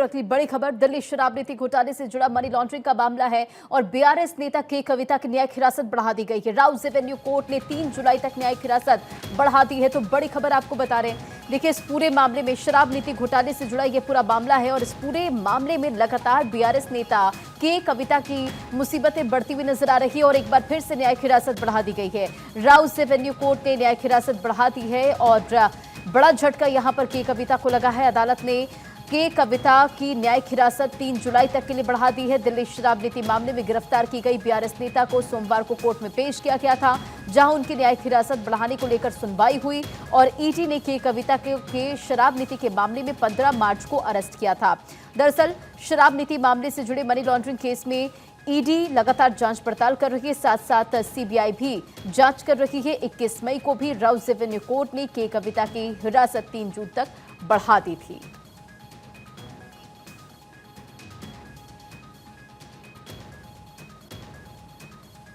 अगली बड़ी खबर दिल्ली शराब नीति घोटाले से जुड़ा मनी लॉन्ड्रिंग का मामला है और बीआरएस नेता के कविता की न्यायिक हिरासत बढ़ा दी गई है। राउज एवेन्यू कोर्ट ने 3 जुलाई तक न्यायिक हिरासत बढ़ा दी है। तो बड़ी खबर आपको बता रहे हैं, देखिए इस पूरे मामले में शराब नीति घोटाले से जुड़ा ये पूरा मामला है और इस पूरे मामले में लगातार बीआरएस नेता के कविता की मुसीबतें बढ़ती हुई नजर आ रही है और एक बार फिर से न्यायिक हिरासत बढ़ा दी गई है। राउज एवेन्यू कोर्ट ने न्यायिक हिरासत बढ़ा दी है और बड़ा झटका यहां पर के कविता को लगा है। अदालत ने के कविता की न्यायिक हिरासत 3 जुलाई तक के लिए बढ़ा दी है। दिल्ली शराब नीति मामले में गिरफ्तार की गई बीआरएस नेता को सोमवार को कोर्ट में पेश किया गया था, जहां उनकी न्यायिक हिरासत बढ़ाने को लेकर सुनवाई हुई और ईडी ने के कविता के शराब नीति के मामले में 15 मार्च को अरेस्ट किया था। दरअसल शराब नीति मामले से जुड़े मनी लॉन्ड्रिंग केस में ईडी लगातार जांच पड़ताल कर रही है, साथ साथ सीबीआई भी जांच कर रही है। 21 मई को भी राउज एवेन्यू कोर्ट ने के कविता की हिरासत 3 जून तक बढ़ा दी थी।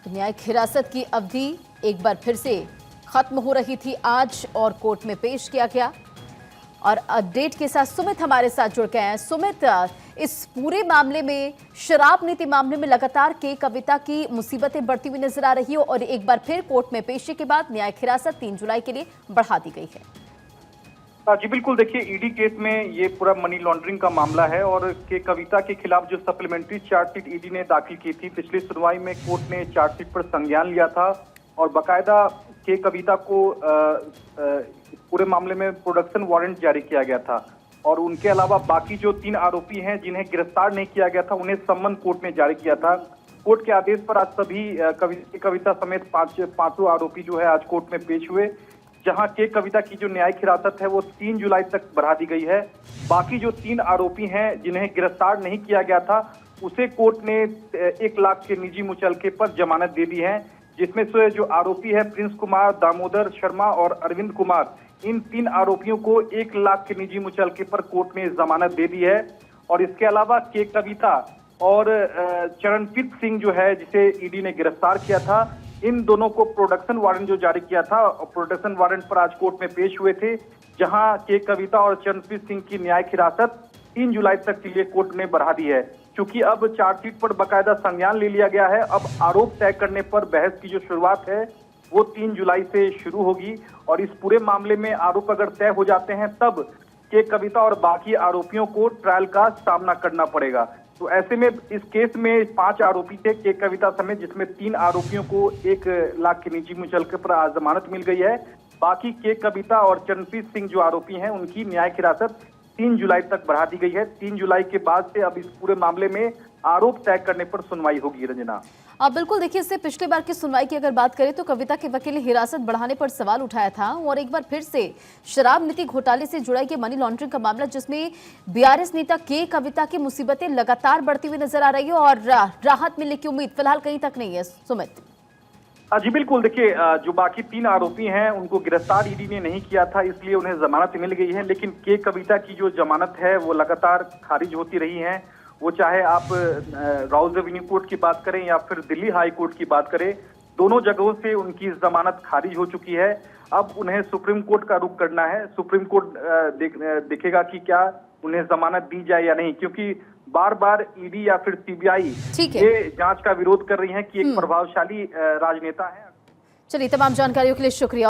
न्यायिक हिरासत की अवधि एक बार फिर से खत्म हो रही थी आज और कोर्ट में पेश किया गया। और अपडेट के साथ सुमित हमारे साथ जुड़ गए हैं। सुमित, इस पूरे मामले में शराब नीति मामले में लगातार के कविता की मुसीबतें बढ़ती हुई नजर आ रही है और एक बार फिर कोर्ट में पेशी के बाद न्यायिक हिरासत 3 जुलाई के लिए बढ़ा दी गई है। जी बिल्कुल, देखिए ईडी केस में ये पूरा मनी लॉन्ड्रिंग का मामला है और के कविता के खिलाफ जो सप्लीमेंट्री चार्जशीट ईडी ने दाखिल की थी, पिछली सुनवाई में कोर्ट ने चार्जशीट पर संज्ञान लिया था और बाकायदा के कविता को पूरे मामले में प्रोडक्शन वारंट जारी किया गया था और उनके अलावा बाकी जो 3 आरोपी हैं जिन्हें गिरफ्तार नहीं किया गया था, उन्हें सम्मन कोर्ट ने जारी किया था। कोर्ट के आदेश पर आज सभी कविता समेत पांचों आरोपी जो है आज कोर्ट में पेश हुए, जहां के कविता की जो न्यायिक हिरासत है वो 3 जुलाई तक बढ़ा दी गई है। बाकी जो 3 आरोपी हैं जिन्हें गिरफ्तार नहीं किया गया था, उसे कोर्ट ने 1 लाख के निजी मुचलके पर जमानत दे दी है, जिसमें से जो आरोपी है प्रिंस कुमार, दामोदर शर्मा और अरविंद कुमार, इन 3 आरोपियों को 1 लाख के निजी मुचलके पर कोर्ट ने जमानत दे दी है। और इसके अलावा के कविता और चरणप्रीत सिंह जो है जिसे ईडी ने गिरफ्तार किया था, इन दोनों को प्रोडक्शन वारंट जो जारी किया था, प्रोडक्शन वारंट पर आज कोर्ट में पेश हुए थे, जहां के कविता और चरणप्रीत सिंह की न्यायिक हिरासत 3 जुलाई तक के लिए कोर्ट ने बढ़ा दी है। क्योंकि अब चार्जशीट पर बाकायदा संज्ञान ले लिया गया है, अब आरोप तय करने पर बहस की जो शुरुआत है वो 3 जुलाई से शुरू होगी और इस पूरे मामले में आरोप अगर तय हो जाते हैं तब के कविता और बाकी आरोपियों को ट्रायल का सामना करना पड़ेगा। तो ऐसे में इस केस में 5 आरोपी थे के कविता समेत, जिसमें 3 आरोपियों को 1 लाख के निजी मुचलके पर आज जमानत मिल गई है। बाकी के कविता और चरणप्रीत सिंह जो आरोपी हैं उनकी न्यायिक हिरासत 3 जुलाई तक बढ़ा दी गई है। 3 जुलाई के बाद से अब इस पूरे मामले में आरोप तय करने पर सुनवाई होगी। रंजना, आप बिल्कुल देखिए, इससे पिछले बार की सुनवाई की अगर बात करें तो कविता के वकील ने हिरासत बढ़ाने पर सवाल उठाया था और एक बार फिर से शराब नीति घोटाले से जुड़ा ये मनी लॉन्ड्रिंग का मामला, जिसमें बीआरएस नेता के कविता की मुसीबतें लगातार बढ़ती हुई नजर आ रही है और राहत मिलने की उम्मीद फिलहाल कहीं तक नहीं है। सुमित जी बिल्कुल, देखिए जो बाकी 3 आरोपी हैं उनको गिरफ्तार ईडी ने नहीं किया था, इसलिए उन्हें जमानत मिल गई है, लेकिन के कविता की जो जमानत है वो लगातार खारिज होती रही है। वो चाहे आप राउज एवेन्यू कोर्ट की बात करें या फिर दिल्ली हाई कोर्ट की बात करें, दोनों जगहों से उनकी जमानत खारिज हो चुकी है। अब उन्हें सुप्रीम कोर्ट का रुख करना है। सुप्रीम कोर्ट देखेगा कि क्या उन्हें जमानत दी जाए या नहीं, क्योंकि बार बार ईडी या फिर सीबीआई ये जांच का विरोध कर रही है कि एक प्रभावशाली राजनेता है। चलिए, तमाम जानकारियों के लिए शुक्रिया।